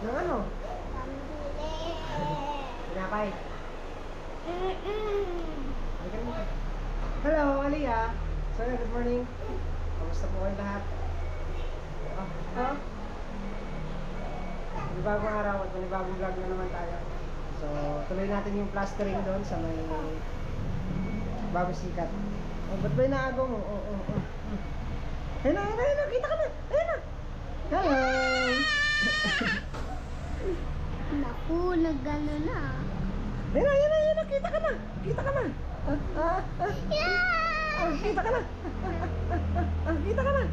Ng ano? Pinapay. Hello, Aliyah. Sorry, good morning. Kamusta po kayo lahat? Panibagong araw at panibagong vlog na naman tayo. So, tuloy natin yung plastering doon sa may bago sikat. Oh, ba't ba inaagaw mo? Ayun na, kita ka na! Ayun na! Hello! Naku, nag-ano na. Ayun na, kita ka na! Kita ka na! Kita ka na! Kita ka na!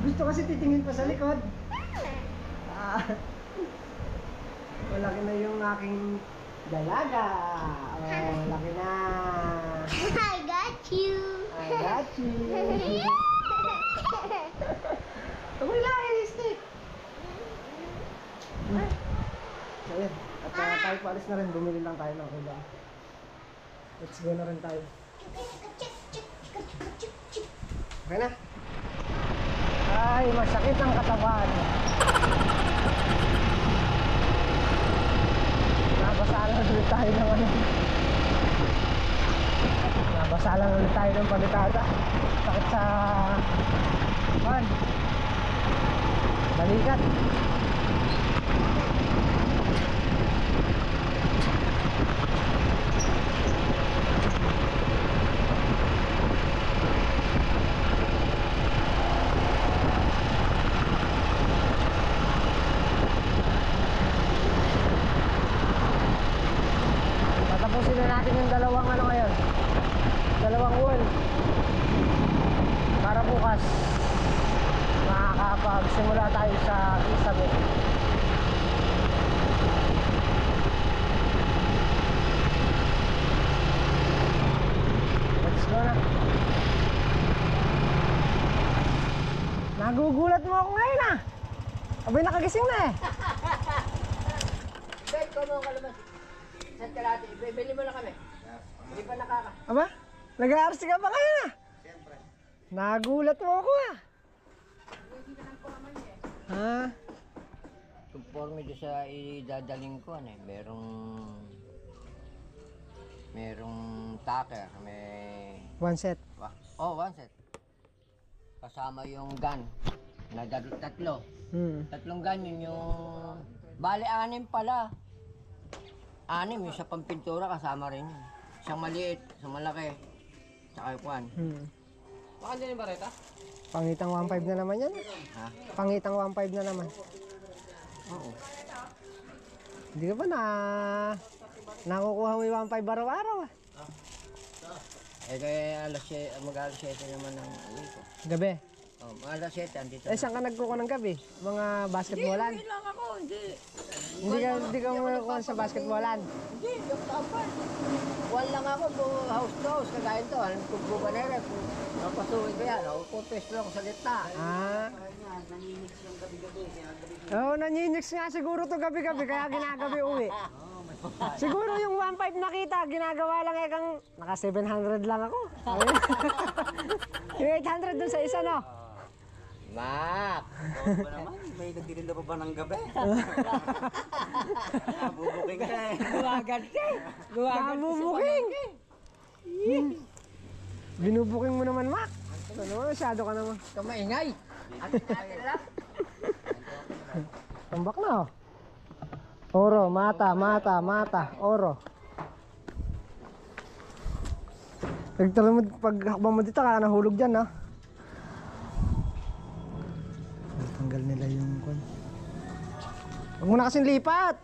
Gusto kasi titingin pa sa likod. Malaki na yung aking dalaga. Oh, laki na. I got you. I got you. Wala, stick. So, yun. At tayo paalis na rin. Bumili lang tayo ng ulam. Let's go na rin tayo. Okay na. Ay, masakit ang katawan. Nabasalan ulit tayo ng ano. Nabasalan ulit tayo ng palitada. Sakit sa balikat. Tatapusin na natin yung dalawang ano ngayon, dalawang wall para bukas makakapagsimula tayo sa isabi. Let's go na. Nagugulat mo ako ngayon ah. Abay, nakagising na eh. Bet, kung ano kalaman. Sa kalati, bibili mo na kami. Hindi pa nakaka. Aba, nag-aarsi ka ba ngayon ah? Siyempre. Nagulat mo ako ah. Ha? Conforme doon sa idadaling ko, ano eh, merong tacker, may... One set. One set. Kasama yung gun. Tatlo. Tatlong gun yun yung... Bali, 6 pala. 6 yung sa pampintura kasama rin yun. Isang maliit, isang malaki. Tsaka yung kwan. Baka din yung bareta? Pangitang 1.5 na naman yan. Ha? Pangitang 1.5 na naman. Oo. Hindi ka ba nakukuha mo yung 1.5 araw-araw ah? Kaya mag-alas 7 naman ng uwi ko. Gabi? Alas 7, andito. Saan ka nagkukuha ng gabi? Mga basketballan? Hindi lang ako, hindi. Hindi ka makakuha sa basketballan? Hindi, dapat. Wala lang ako, house to house, kagaya ito. Alam ko ba na rin, kung napasuhin ko yan, pupwesto lang ako sa gitna. Naninix yung gabi-gabi. Oo, naninix nga siguro to gabi-gabi, kaya ginagabi uwi. Siguro yung 1.5 nakita, ginagawa lang kang naka 700 lang ako. Yung 800 dun sa isa, no? Mak! Ba naman, may nagtitinda pa ba ng gabi? Nabubuking ka eh. Guwagan ka! Nabubuking! Binubuking mo naman, Mac. Ano naman, masyado ka naman. Ito maingay! Atin lang! Tambak na, oh. Oro, mata, oro. Paghakbang mo dito, kaya nahulog dyan, no? Tanggal nila yung kwan. Huwag mo na kasing lipat.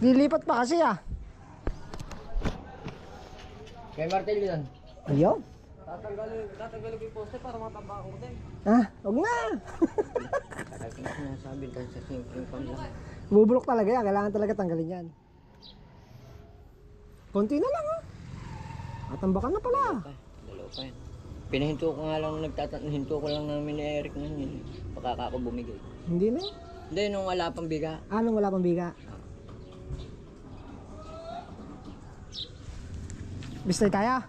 Lilipat pa kasi ah. May martilyo yan. Ayaw. Tatanggalin ko yung poste para matambakan ko din. Ah, huwag na. Tagal ko na sinasabi dahil sa simpleng pamilya. Bubulok talaga yan. Kailangan talaga tanggalin yan. Konti na lang ah. Matambakan na pala. Dalawa pa yan. Pinahinto ko nga lang, hinto ko lang namin ni Eric na yun. Baka ako bumigay. Hindi na. Hindi, nung wala pang biga. Anong wala pang biga? Bistay tayo.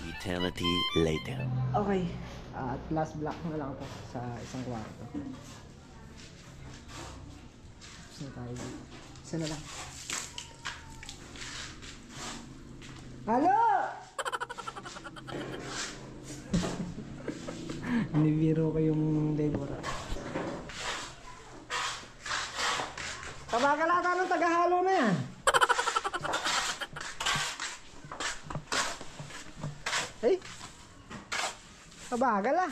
Eternity later. Okay. At last block na lang to sa isang kwarto. Tapos na tayo dito. Isa na lang. Halo! Nibiro ko yung Deborah. Tabagal ata ng tagahalo na yan. Hey! Tabagal ah.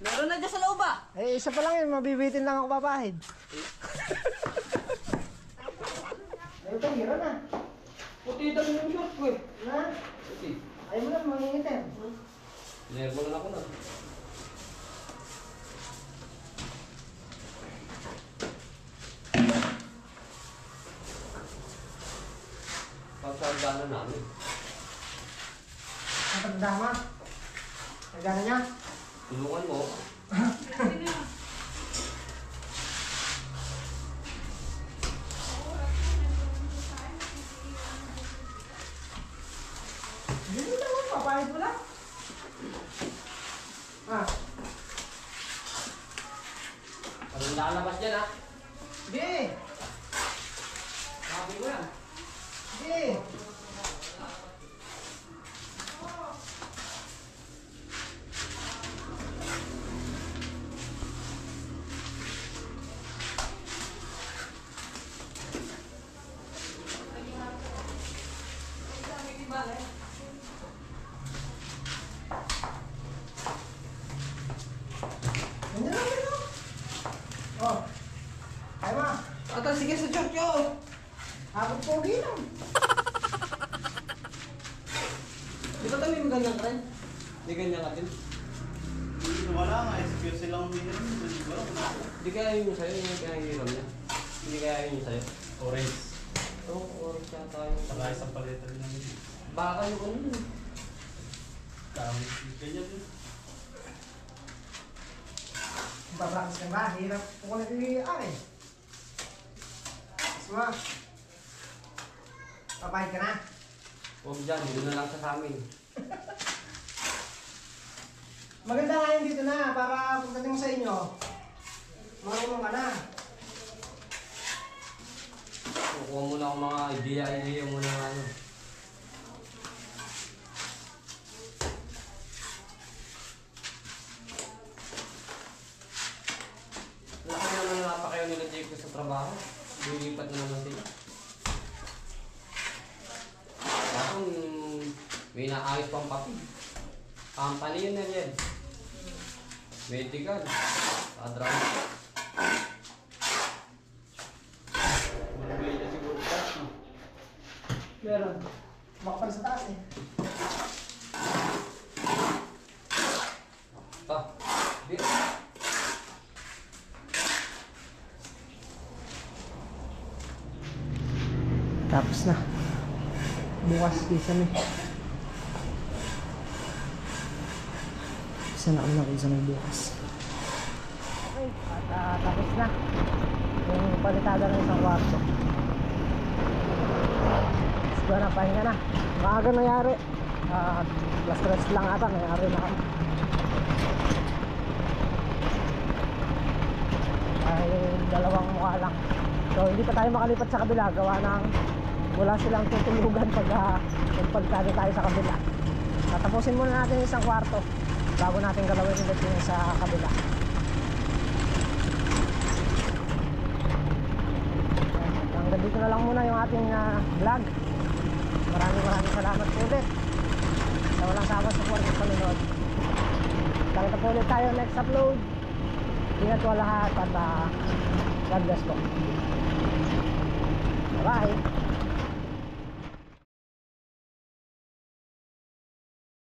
Meron na dyan sa loob ah. Eh, isa pa lang yun. Mabibitin lang ako papahid. Ayun ka, hira na. Puti ito yung short ko eh. Na? Puti. Ayaw mo na, mangingitin. Nervo na ako na. Pagsagana namin. Ang pagdama. Nagana niya? Tulungan mo. Hindi mo naman, papahid mo lang. Ah, Parang lalabas dyan ah. hindi. Sabi mo yan. Hindi. Nandiyan lang dito. Oh. Ay ma, Ata, sige sa short yo. abot pogi lang. Di ba tayo yung ganyan ka rin? Di ganyan ka din? Wala nga, excuse lang minimum. Di kaya yun yung sa'yo, yung kaya yung niya. Hindi kaya yun yung sa'yo. Orange. Oo, orange yata yung Saka isang paleta rin namin. baka yung ano yun. Dami. Ganyan din. Babrakas ka ba? Hirap kung ano yung eh. Isma. Papahid ka na. Huwag dyan, dito na lang sa amin. Maganda nga yun dito na para pagdating mo sa inyo, marunong ka na. Kukuha muna akong mga idea muna ng ano. Laki naman na napakayaw nila Jake sa trabaho. Lilipat na naman sila. Kaso may naayos pang papi. Company yun na yan. Medical. Adram. Malagay na siguro taas, no? Meron. Makapal sa taas eh. Pa. Di. Tapos na. Bukas isa na. Isa na ulang isa na bukas. Okay, at tapos na. Yung palitada ng isang kwarto. Siguro na, pahinga na. Maaga nangyari. Plus stress lang ata, nangyari na kami. Ay, dalawang mukha lang. So, hindi pa tayo makalipat sa kabila. Gawa ng wala silang tutulugan pag pagpalitada tayo sa kabila. Tatapusin muna natin yung isang kwarto bago natin galawin ulit yung sa kabila. Hanggang dito na lang muna yung ating vlog. Maraming salamat po ulit sa walang sawa sa support sa panonood. Nakita po ulit tayo next upload. Ingat po lahat at God bless po. Bye bye.